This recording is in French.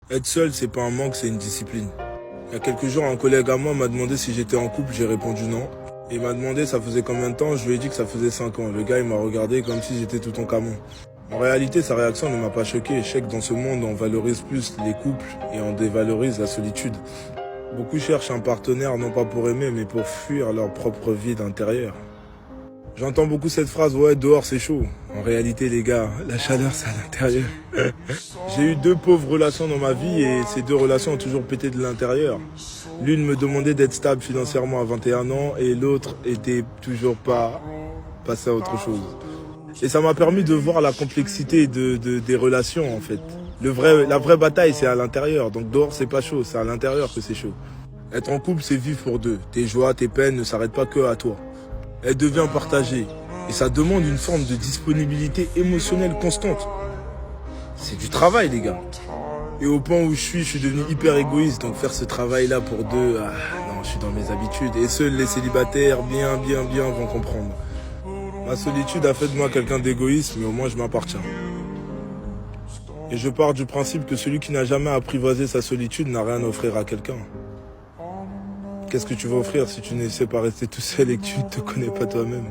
Être seul, c'est pas un manque, c'est une discipline. Il y a quelques jours, un collègue à moi m'a demandé si j'étais en couple, j'ai répondu non. Et il m'a demandé ça faisait combien de temps, je lui ai dit que ça faisait 5 ans. Le gars, il m'a regardé comme si j'étais tout en camon. En réalité, sa réaction ne m'a pas choqué. Je sais que dans ce monde, on valorise plus les couples et on dévalorise la solitude. Beaucoup cherchent un partenaire non pas pour aimer, mais pour fuir leur propre vide intérieur. J'entends beaucoup cette phrase, ouais, dehors c'est chaud. En réalité, les gars, la chaleur c'est à l'intérieur. J'ai eu 2 pauvres relations dans ma vie et ces 2 relations ont toujours pété de l'intérieur. L'une me demandait d'être stable financièrement à 21 ans et l'autre était toujours pas passée à autre chose. Et ça m'a permis de voir la complexité des relations en fait. La vraie bataille c'est à l'intérieur, donc dehors c'est pas chaud, c'est à l'intérieur que c'est chaud. Être en couple c'est vivre pour 2. Tes joies, tes peines ne s'arrêtent pas que à toi. Elle devient partagée. Et ça demande une forme de disponibilité émotionnelle constante. C'est du travail, les gars. Et au point où je suis devenu hyper égoïste. Donc faire ce travail-là pour 2, non, je suis dans mes habitudes. Et seuls les célibataires bien vont comprendre. Ma solitude a fait de moi quelqu'un d'égoïste, mais au moins je m'appartiens. Et je pars du principe que celui qui n'a jamais apprivoisé sa solitude n'a rien à offrir à quelqu'un. Qu'est-ce que tu vas offrir si tu ne sais pas rester tout seul et que tu ne te connais pas toi-même ?